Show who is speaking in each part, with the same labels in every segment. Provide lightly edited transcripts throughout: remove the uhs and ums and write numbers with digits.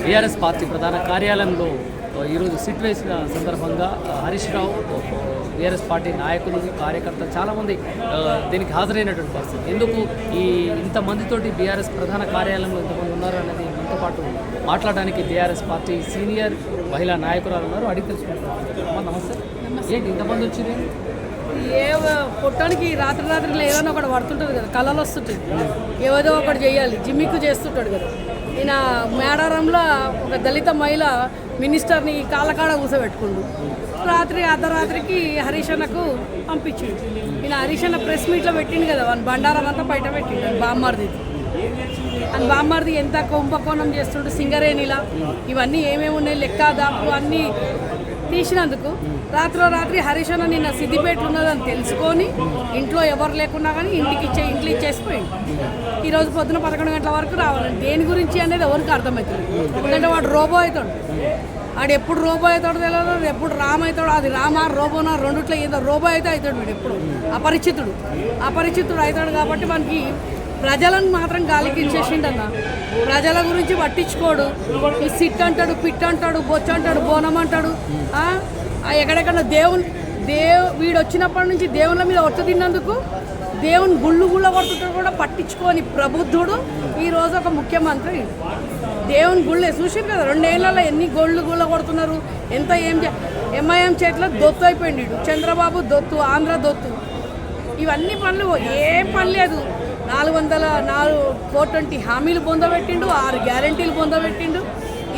Speaker 1: BRS party ప్రధాన కార్యాలయంలో ఈరోజు సిట్ వేసిన సందర్భంగా హరీష్ రావు బీఆర్ఎస్ పార్టీ నాయకులు కార్యకర్తలు చాలామంది దీనికి హాజరైనటువంటి పరిస్థితి. ఎందుకు ఇంతమందితోటి బీఆర్ఎస్ ప్రధాన కార్యాలయంలో ఇంతమంది ఉన్నారు అనేది మనతో పాటు మాట్లాడడానికి బీఆర్ఎస్ పార్టీ సీనియర్ మహిళా నాయకురాలు ఉన్నారు. అడిగి తెలుసుకుంటున్నాం. నమస్తే. ఏంటి ఇంతమంది వచ్చింది?
Speaker 2: పొట్టానికి రాత్రి ఏదైనా ఒకటి పడుతుంటుంది కదా, కళలు వస్తుంటుంది, ఏదో ఒకటి చేయాలి, జిమ్మిక్కు చేస్తుంటాడు కదా. ఈయన మేడారంలో ఒక దళిత మహిళ మినిస్టర్ని కాళ్ళకాడ కూర్చోబెట్టుకుండు. అర్ధరాత్రికి హరీష్ అన్నకు పంపించిండు. ఈయన హరీష్ అన్న ప్రెస్ మీట్లో పెట్టిండు కదా, వాని బండారం అంతా బయట పెట్టిండు. బామ్మారిది అని బామ్మారిది ఎంత కుంభకోణం చేస్తుండు, సింగరేణిలా ఇవన్నీ ఏమేమి ఉన్నాయి, లెక్క దాపు అన్నీ తీసినందుకు రాత్రి హరీష్ అన్న నిన్న సిద్దిపేట ఉన్నదని తెలుసుకొని ఇంట్లో ఎవరు లేకున్నా కానీ ఇంట్లో ఇచ్చేసిపోయింది. ఈరోజు పొద్దున 11 గంటల వరకు రావాలండి. దేని గురించి అనేది ఎవరికి అర్థమవుతుంది. ఎందుకంటే వాడు రోబో అవుతాడు. వాడు ఎప్పుడు రోబో అవుతాడో తెలియదు, ఎప్పుడు రామ్ అవుతాడు. అది రామా రోబోనా రెండిట్లో ఏదో రోబో అయితే అవుతాడు వీడు. ఎప్పుడు అపరిచితుడు అవుతాడు. కాబట్టి మనకి ప్రజలను మాత్రం గాలికి ఇచ్చేసిండన్న. ప్రజల గురించి పట్టించుకోడు. ఈ సిట్ అంటాడు, పిట్ అంటాడు, బొచ్చు అంటాడు, బోనం అంటాడు. ఎక్కడెక్కడ వీడు వచ్చినప్పటి నుంచి దేవుళ్ళ మీద ఒట్టు తిన్నందుకు దేవుని గుళ్ళు కొడుతుంటాడు కూడా పట్టించుకొని ప్రబుద్ధుడు ఈరోజు ఒక ముఖ్యమంత్రి. దేవుని గుళ్ళే చూసారు కదా, 2 ఏళ్లలో ఎన్ని గుళ్ళ కొడుతున్నారు. ఎంత ఎంఐఎం చేతిలో దొత్తు అయిపోయింది. చంద్రబాబు దొత్తు, ఆంధ్ర దొత్తు. ఇవన్నీ పనులు ఏం పని లేదు. 420 హామీలు పొందబెట్టిండు, 6 గ్యారంటీలు పొందబెట్టిండు.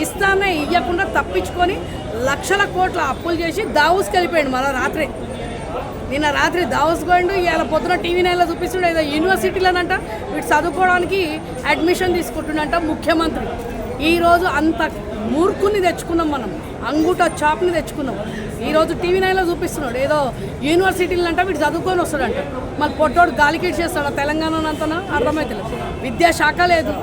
Speaker 2: ఇస్తానే ఇవ్వకుండా తప్పించుకొని లక్షల కోట్ల అప్పులు చేసి దావూస్కి వెళ్ళిపోయాడు. మళ్ళీ నిన్న రాత్రి దావూస్ పోయిండు. ఇవాళ పొద్దున టీవీ 9లో చూపిస్తుండే ఏదో యూనివర్సిటీలోనంట వీడు చదువుకోవడానికి అడ్మిషన్ తీసుకుంటుండంట ముఖ్యమంత్రి. ఈరోజు అంత మూర్ఖుని తెచ్చుకున్నాం మనం, అంగుట చాప్ని తెచ్చుకున్నాం. ఈరోజు టీవీ 9లో చూపిస్తున్నాడు ఏదో యూనివర్సిటీలంట వీడు చదువుకొని వస్తాడంట. మళ్ళీ పొట్టోడు గాలికెట్ చేస్తాడు. తెలంగాణనంతనా అర్థమవుతలేదు. విద్యాశాఖ లేదు,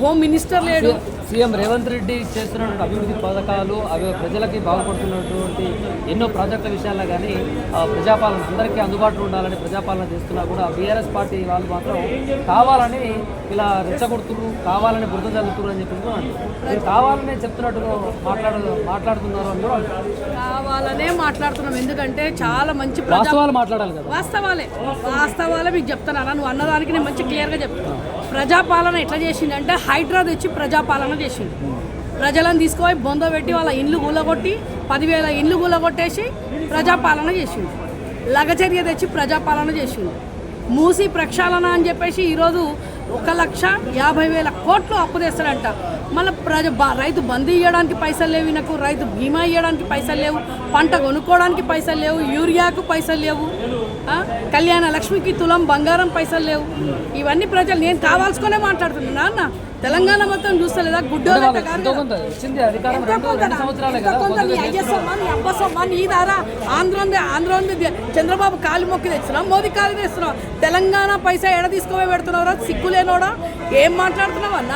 Speaker 2: హోమ్ మినిస్టర్ లేడు.
Speaker 1: సీఎం రేవంత్ రెడ్డి చేస్తున్నటువంటి అభివృద్ధి పథకాలు అవి ప్రజలకి బాగుపడుతున్నటువంటి ఎన్నో ప్రాజెక్టుల విషయాల్లో కానీ ప్రజాపాలన అందరికీ అందుబాటులో ఉండాలని ప్రజాపాలన చేస్తున్నా కూడా బీఆర్ఎస్ పార్టీ వాళ్ళు మాత్రం కావాలని ఇలా రెచ్చగొడుతున్నారు, కావాలని బురద చల్లుతున్నారు అని చెప్పి మీరు కావాలనే చెప్తున్నట్టుగా మాట్లాడుతున్నారు అని కూడా
Speaker 2: కావాలనే మాట్లాడుతున్నాం. ఎందుకంటే చాలా మంచి
Speaker 1: వాస్తవాలు మాట్లాడాలి కదా.
Speaker 2: వాస్తవాలే మీకు చెప్తాను. నువ్వు అన్నదానికి నేను మంచి క్లియర్గా చెప్తాను. ప్రజాపాలన ఎట్లా చేసిందంటే హైడ్రా తెచ్చి ప్రజాపాలన చేసిండు. ప్రజలను తీసుకుపోయి బొంద పెట్టి వాళ్ళ ఇండ్లు కూలగొట్టి 10,000 ఇండ్లు కూలగొట్టేసి ప్రజాపాలన చేసిండు. లగచర్య తెచ్చి ప్రజాపాలన చేసిండు. మూసి ప్రక్షాళన అని చెప్పేసి ఈరోజు 1,50,000 కోట్లు అప్పు తెస్తాడంట. మళ్ళీ రైతు బందీ ఇవ్వడానికి పైసలు లేవు, ఈయనకు రైతు బీమా ఇవ్వడానికి పైసలు లేవు, పంట కొనుక్కోవడానికి పైసలు లేవు, యూరియాకు పైసలు లేవు, కళ్యాణ లక్ష్మికి తులం బంగారం పైసలు లేవు. ఇవన్నీ ప్రజలు నేను కావాల్సుకునే మాట్లాడుతున్నాను. నాన్న తెలంగాణ మొత్తం చూస్తలేదా? గుడ్డోళ్ళ ఆంధ్ర చంద్రబాబు కాలి మొక్కి తెచ్చినాం, మోదీ కాలి తెస్తున్నాం. తెలంగాణ పైసా ఎడ తీసుకుపోయి పెడుతున్నారా? సిగ్గులేనోడా, ఏం మాట్లాడుతున్నావు అన్న?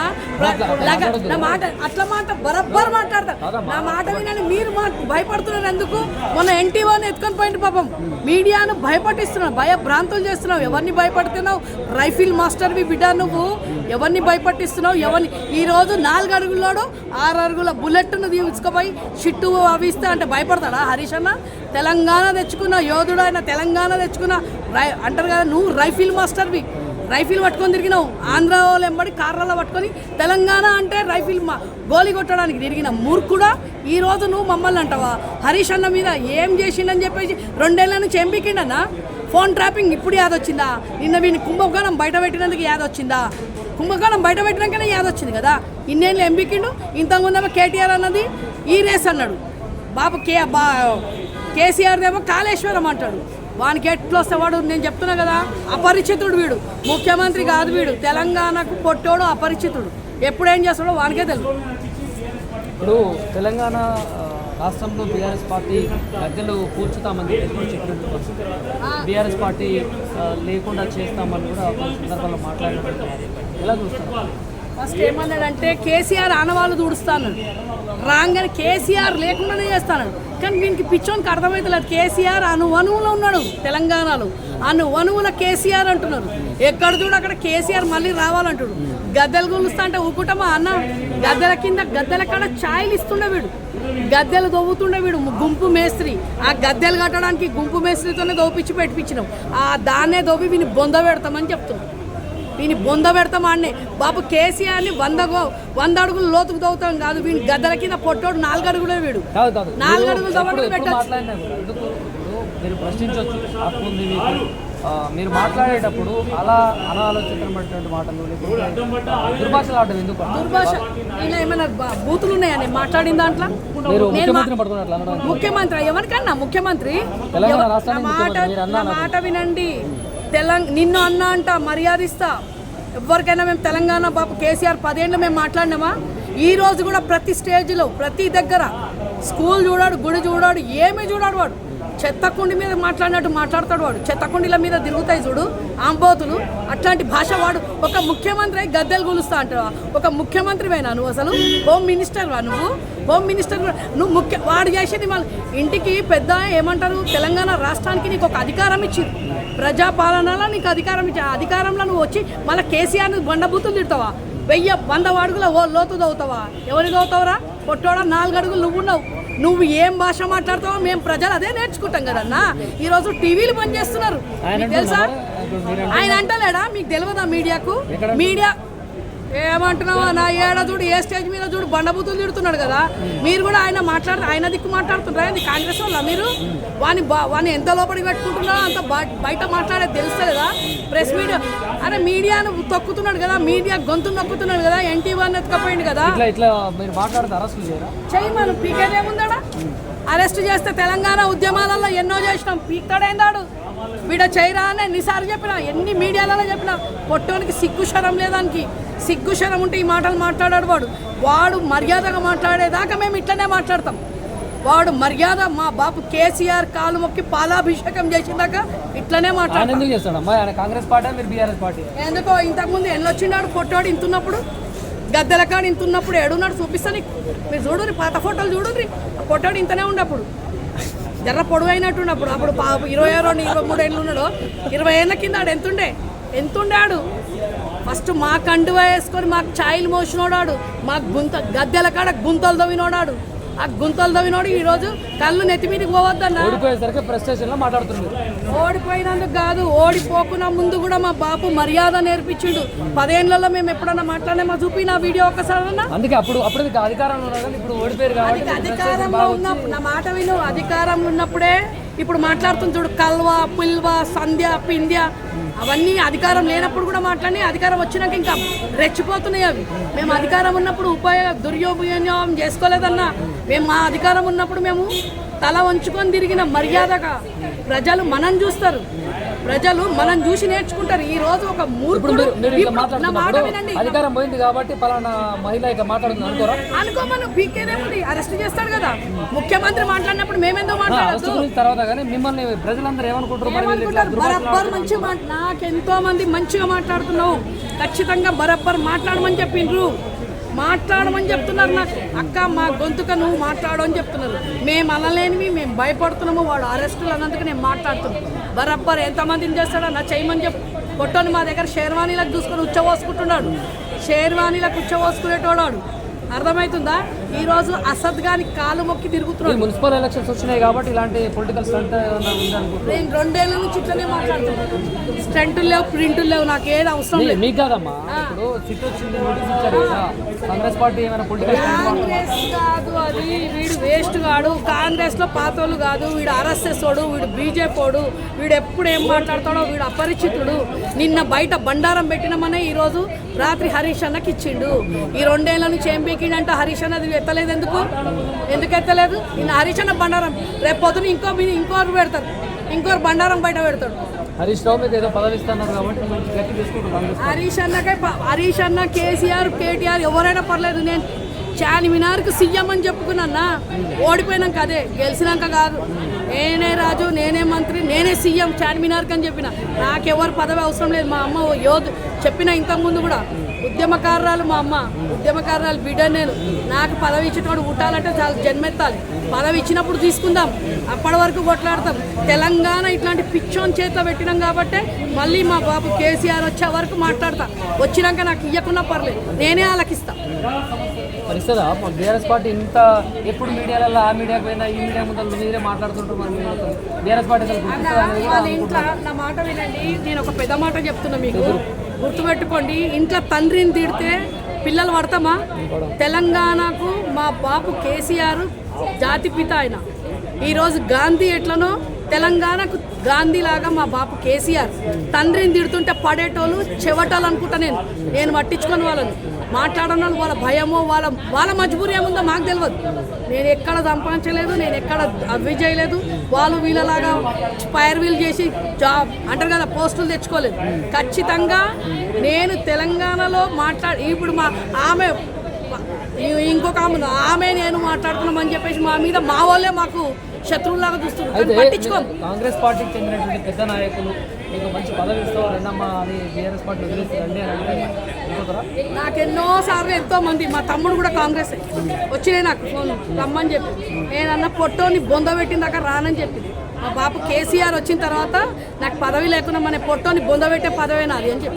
Speaker 2: నా మాట అట్లా బరబ్బర్ మాట్లాడతా. నా మాట వినని మీరు భయపడుతున్నారు ఎందుకు? మొన్న ఎన్టీఓని ఎత్తుకొని పోయింది పాపం. మీడియాను భయపట్టిస్తున్నావు, భయభ్రాంతులు చేస్తున్నావు. ఎవరిని భయపడుతున్నావు? రైఫిల్ మాస్టర్వి బిడ్డ నువ్వు. ఎవరిని భయపట్టిస్తున్నావు? ఈరోజు 4 అడుగుల్లోడు 6 అడుగుల బుల్లెట్ను తీసుకుపోయి షిట్టు అవి ఇస్తే అంటే భయపడతాడా హరీష్ అన్న? తెలంగాణ తెచ్చుకున్న యోధుడు ఆయన, తెలంగాణ తెచ్చుకున్న అంటారు కదా, నువ్వు రైఫిల్ మాస్టర్వి. రైఫిల్ పట్టుకొని తిరిగినావు. ఆంధ్ర వాళ్ళు ఎంబడి కార్లలో పట్టుకొని తెలంగాణ అంటే రైఫిల్ గోలి కొట్టడానికి తిరిగిన మూర్ఖుడా. ఈరోజు నువ్వు మమ్మల్ని అంటావా? హరీష్ అన్న మీద ఏం చేసిండని చెప్పేసి 2 ఏళ్ల నుంచి ఎంపికిండన్నా. ఫోన్ ట్రాపింగ్ ఇప్పుడు యాదొచ్చిందా? నిన్న వీని కుంభకోణం బయట పెట్టినందుకు యాదొచ్చిందా? కుంభకోణం బయట పెట్టినాకనే యాదొచ్చింది కదా. ఇన్నేళ్ళు ఎంపికిండు. ఇంతకుముందేమో కేటీఆర్ అన్నది ఈ రేస్ అన్నాడు. కేసీఆర్ ఏమో కాళేశ్వరం అంటాడు. వానికి ఎట్లా వస్తే వాడు, నేను చెప్తున్నా కదా, అపరిచితుడు వీడు. ముఖ్యమంత్రి కాదు వీడు. తెలంగాణకు పొట్టోడు, అపరిచితుడు. ఎప్పుడేం చేస్తాడో వానికే తెలుసు.
Speaker 1: ఇప్పుడు తెలంగాణ రాష్ట్రంలో బీఆర్ఎస్ పార్టీ మధ్యలో కూర్చుతామని చెప్పినట్టు బీఆర్ఎస్ పార్టీ లేకుండా చేస్తామని కూడా కొన్ని సందర్భాల్లో మాట్లాడినట్టు ఎలా చూస్తారు?
Speaker 2: ఫస్ట్ ఏమన్నాడంటే కేసీఆర్ ఆనవాళ్ళు తుడుస్తాను రాగానే కేసీఆర్ లేకుండానే చేస్తాను. కానీ దీనికి పిచ్చోనికి అర్థమవుతలేదు. కేసీఆర్ అణువణువులో ఉన్నాడు తెలంగాణలో, అణువణువుల కేసీఆర్ అంటున్నారు. ఎక్కడ చూడు అక్కడ కేసీఆర్ మళ్ళీ రావాలంటాడు. గద్దెలు కొలుస్తా అంటే ఊకుటమా అన్న? గద్దెల కింద గద్దెల కాడ ఛాయలు ఇస్తుండే వీడు, గద్దెలు దవ్వుతుండే వీడు గుంపు మేస్త్రి. ఆ గద్దెలు కట్టడానికి గుంపు మేస్త్రితోనే దోపించి పెట్టించినాం. ఆ దాన్నే దోపి వీని బొంద పెడతామని చెప్తున్నాం. వీని బొంద పెడతామా అన్నే బాబు. కేసీఆర్ని 100 అడుగులు లోతుకు దవ్వుతాం కాదు. వీని గద్దెల కింద పొట్టోడు 4 అడుగులే వీడు. 4 అడుగులు దవ్వడానికి పెట్టచ్చు.
Speaker 1: మీరు ప్రశ్నించవచ్చు, హక్కు ఉంది మీకు. మీరు మాట్లాడేటప్పుడు అలా అనాలోచితమైనటువంటి మాటలు దుర్భాషలు ఆడడం ఎందుకు?
Speaker 2: దుర్భాష ఇలా ఏమైనా బూతులు ఉన్నాయా నేను మాట్లాడిన దాంట్లో? ముఖ్యమంత్రి ఎవరికన్నా ముఖ్యమంత్రి నా మాట వినండి. నిన్ను అన్నా అంట మర్యాదిస్తా. ఎవరికైనా మేము తెలంగాణ బాబు కేసీఆర్ 10 ఏళ్ళు మేము మాట్లాడినామా? ఈ రోజు కూడా ప్రతి స్టేజ్లో ప్రతి దగ్గర స్కూల్ చూడాడు, గుడి చూడాడు, ఏమీ చూడాడు. వాడు చెత్తకుండి మీద మాట్లాడినట్టు మాట్లాడతాడు. వాడు చెత్తకుండీల మీద తిరుగుతాయి చూడు ఆంబోతులు, అట్లాంటి భాష వాడు. ఒక ముఖ్యమంత్రి గద్దెలు గులుస్తా అంటావా? ఒక ముఖ్యమంత్రివేనా నువ్వు? అసలు హోమ్ మినిస్టర్వా నువ్వు? హోమ్ మినిస్టర్ నువ్వు వాడు చేసేది మళ్ళీ ఇంటికి పెద్ద ఏమంటారు, తెలంగాణ రాష్ట్రానికి నీకు ఒక అధికారం ఇచ్చింది, ప్రజాపాలనలో నీకు అధికారం ఇచ్చి ఆ అధికారంలో నువ్వు వచ్చి మళ్ళీ కేసీఆర్ని బండబూతులు తిడతావా? 100 అడుగుల లోతు దవుతావా? ఎవరికి దవుతావురా? పొట్టోడా 4 అడుగులు నువ్వున్నావు. నువ్వు ఏం భాష మాట్లాడతావో మేము ప్రజలు అదే నేర్చుకుంటాం కదన్నా. ఈరోజు టీవీలు బంద్ చేస్తున్నారు తెలుసా? ఆయన అంటలేడా? మీకు తెలియదా? మీడియా ఏమంటున్నావా? నా ఏడ చూడు, ఏ స్టేజ్ మీద చూడు బండబూతులు తిడుతున్నాడు కదా. మీరు కూడా ఆయన దిక్కు మాట్లాడుతున్నారా? ఇది కాంగ్రెస్ వల్ల మీరు వాని ఎంత లోపలికి పెట్టుకుంటున్నారో అంత బయట మాట్లాడేది తెలుస్తలేదా? ప్రెస్ మీడియా అరే మీడియాను తొక్కుతున్నాడు కదా, మీడియా గొంతు నొక్కుతున్నాడు కదా. NT1 ఎత్తుకపోయింది కదా. చేయమను, పీకేదేముందాడా? అరెస్ట్ చేస్తే తెలంగాణ ఉద్యమాలలో ఎన్నో చేసినాం. పీక్తాడైందాడు వీడ చేయరా అని ఎన్నిసార్లు చెప్పినా, ఎన్ని మీడియాలలో చెప్పినా. పొట్టోనికి సిగ్గుశరం లేదానికి. సిగ్గుశరం ఉంటే ఈ మాటలు మాట్లాడాడు వాడు మర్యాదగా మాట్లాడేదాకా మేము ఇట్లనే మాట్లాడతాం. వాడు మర్యాద మా బాపు కేసీఆర్ కాలు మొక్కి పాలాభిషేకం చేసిందాక ఇట్లనే మాట్లాడతాం. ఎందుకో ఇంతకుముందు ఎన్నొచ్చినాడు పొట్టోడు ఇంతున్నప్పుడు, గద్దెల కాడు ఇంతున్నప్పుడు ఏడున్నాడు చూపిస్తా నీకు. మీరు చూడుర్రి పాత ఫోటోలు చూడుర్రి. పొట్టోడు ఇంతనే ఉండప్పుడు జర్ర పొడవు అయినట్టున్నప్పుడు. అప్పుడు 22, 23 ఏళ్ళు ఉన్నాడు. 20 ఏళ్ళ కింద ఆడు ఎంతుండాడు. ఫస్ట్ మా కండువా వేసుకొని మాకు ఛాయలు మోసినోడాడు. మాకు గద్దెల కాడ గుంతలు తవ్వినోడాడు. ఆ గుంతలు తవ్వినోడు ఈరోజు కళ్ళు నెత్తి మీదకి పోవద్దన్నా. ఓడిపోయినందుకు కాదు, ఓడిపోకున్నా ముందు కూడా మా బాపు మర్యాద నేర్పించిండు. 10 ఏళ్లలో మేము ఎప్పుడన్నా మాట్లాడినా చూపి నా వీడియో ఒక్కసారన్నా. అధికారంలో ఉన్నప్పుడు నా మాట విను. అధికారంలో ఉన్నప్పుడే ఇప్పుడు మాట్లాడుతుంది చూడు. కల్వ, పుల్వ, సంధ్య, పింధ్య అవన్నీ అధికారం లేనప్పుడు కూడా మాట్లాడి, అధికారం వచ్చినాక ఇంకా రెచ్చిపోతున్నాయి అవి. మేము అధికారం ఉన్నప్పుడు దుర్యోపయోగం చేసుకోలేదన్నా. మేము మా అధికారం ఉన్నప్పుడు మేము తల వంచుకొని తిరిగిన మర్యాదగా ప్రజలు మనం చూస్తారు, ప్రజలు మనం చూసి నేర్చుకుంటారు. ఈ రోజు ఒక మూర్ఖుడు నా మాట వినండి.
Speaker 1: అధికారం పోయింది కాబట్టి పలానా మహిళ ఇక మాట్లాడుతుంది అనుకోరా?
Speaker 2: అనుకోమను, పీకేదేముంది, అరెస్ట్ చేస్తాడు కదా. ముఖ్యమంత్రి మాట్లాడినప్పుడు మేమేందో మాట్లాడదు.
Speaker 1: తర్వాత కానీ మిమ్మల్ని ప్రజలందరూ ఏమనుకుంటారు?
Speaker 2: బరబ్బర్ మంచిగా నాకెంతో మంది మంచిగా మాట్లాడుతున్నావు, ఖచ్చితంగా బరబ్బర్ మాట్లాడమని చెప్పిండ్రు, మాట్లాడమని చెప్తున్నారు. నాకు అక్క మా గొంతుక నువ్వు మాట్లాడు అని చెప్తున్నారు. మేము అనలేనివి మేము భయపడుతున్నాము. వాడు అరెస్టులు అన్నందుకు నేను మాట్లాడుతున్నాను. బరబ్బర్ ఎంతమందిని చేస్తాడో నా చేయమని చెప్పు. కొట్టని మా దగ్గర షేర్వానీలకు చూసుకొని ఉచ్చబోసుకుంటున్నాడు. షేర్వానీలకు ఉచ్చబోసుకునేటోడాడు. అర్థమవుతుందా? ఈరోజు అసద్ గాని కాలు మొక్కి తిరుగుతున్నాడు.
Speaker 1: మున్సిపల్ ఎలక్షన్స్ వచ్చినాయి కాబట్టి ఇలాంటి పొలిటికల్ స్టంట్
Speaker 2: నేను 2 ఏళ్ళ నుంచి ఇట్లనే మాట్లాడుతున్నాను. స్టంటులు లేవు, ప్రింటులు లేవు, నాకు ఏది అవసరం లేదు.
Speaker 1: మీకు కాదమ్మా, ఇప్పుడు సిట్ వచ్చింది, నోటీస్ ఇచ్చారు కదా. కాంగ్రెస్ పార్టీ ఏమైనా పొలిటికల్
Speaker 2: కాంగ్రెస్ కాదు అది. వీడు వేస్ట్ కాడు. కాంగ్రెస్ లో పాతోళ్ళు కాదు. వీడు RSS వాడు, వీడు BJP వాడు. వీడు ఎప్పుడు ఏం మాట్లాడతాడో వీడు అపరిచితుడు. నిన్న బయట బండారం పెట్టినామనే ఈరోజు రాత్రి హరీష్ అన్నకి ఇచ్చిండు. ఈ 2 ఏళ్ళ నుంచి ఏం పీకిండంట హరీష్ అన్నది ఎత్తలేదు. ఎందుకు ఎత్తలేదు? నిన్న హరీష్ అన్న బండారం, రేపు పొద్దున ఇంకోరు పెడతారు, ఇంకోరు బండారం బయట పెడతాడు.
Speaker 1: హరీష్ రావు మీకు ఏదో పదవి ఇస్తున్నారు కాబట్టి
Speaker 2: హరీష్ అన్న, కేసీఆర్, KTR ఎవరైనా పర్లేదు. నేను చార్మినార్కు సీఎం అని చెప్పుకున్నా. ఓడిపోయినాక అదే, గెలిచినాక కాదు. నేనే రాజు, నేనే మంత్రి, నేనే సీఎం చార్మినార్కి అని చెప్పిన. నాకెవరు పదవి అవసరం లేదు. మా అమ్మ చెప్పిన ఇంతకుముందు కూడా ఉద్యమకారురాలు మా అమ్మ, ఉద్యమకారురాలు బిడ్డ నేను. నాకు పదవి ఇచ్చినప్పుడు పుట్టాలంటే చాలా జన్మెత్తాలి. పదవి ఇచ్చినప్పుడు తీసుకుందాం, అప్పటి వరకు కొట్లాడతాం. తెలంగాణ ఇట్లాంటి పిచ్చోని చేతిలో పెట్టినాం కాబట్టి మళ్ళీ మా బాబు కేసీఆర్ వచ్చే వరకు మాట్లాడతా. వచ్చినాక నాకు ఇవ్వకున్నా పర్లేదు, నేనే ఆలకిస్తా.
Speaker 1: మరి ఇస్తుందా బీఆర్ఎస్ పార్టీ ఇంత ఎప్పుడు మీడియాలలో ఆ మీడియాకి పోయినా ఈ మీడియా ముందు మీరే మాట్లాడుతుంటారు. మరి బీఆర్ఎస్ పార్టీ అసలు గుర్తిస్తుందా అనేది కూడా
Speaker 2: వాళ్ళ ఇంట్లో నా మాట వినండి, నేను ఒక పెద్ద మాట చెప్తున్నా మీకు, గుర్తుపెట్టుకోండి. ఇంట్లో తండ్రిని తిడితే పిల్లలు పడతామా? తెలంగాణకు మా బాపు కేసీఆర్ జాతిపిత ఆయన. ఈరోజు గాంధీ ఎట్లనో తెలంగాణకు గాంధీ లాగా మా బాపు కేసీఆర్. తండ్రిని తిడుతుంటే పడేటోళ్ళు చెవటాలు అనుకుంటా. నేను పట్టించుకొని వాళ్ళని మాట్లాడడం వాళ్ళ భయమో వాళ్ళ మజ్బూరి ఏముందో మాకు తెలియదు. నేను ఎక్కడ సంపాదించలేదు, నేను ఎక్కడ అవి చేయలేదు. వాళ్ళు వీళ్ళలాగా స్పైర్ వీల్ చేసి జాబ్ అంటారు కదా, పోస్టులు తెచ్చుకోలేదు. ఖచ్చితంగా నేను తెలంగాణలో ఇప్పుడు ఆమె ఇంకొక ఆమె నేను మాట్లాడుతున్నామని చెప్పేసి మా మీద మా వాళ్ళే మాకు శత్రువులాగా చూస్తున్నారు. పట్టించుకోం.
Speaker 1: కాంగ్రెస్ పార్టీకి చెందినటువంటి పెద్ద నాయకులు మీకు మంచి పదవి ఇస్తావు రెండమ్మా అని బీఆర్ఎస్ పార్టీ వదిలేస్తారండి అని అంటే అనుకుంటారా?
Speaker 2: నాకు ఎన్నోసార్లు ఎంతోమంది, మా తమ్ముడు కూడా కాంగ్రెస్ వచ్చినాయి నాకు ఫోన్ రమ్మని చెప్పి. నేనన్న పొట్టోని బొంద పెట్టిన దాకా రానని చెప్పింది. మా బాపు కేసీఆర్ వచ్చిన తర్వాత నాకు పదవి లేకుండా మన పొట్టోని బొంద పెట్టే పదవి నాది అని చెప్పి.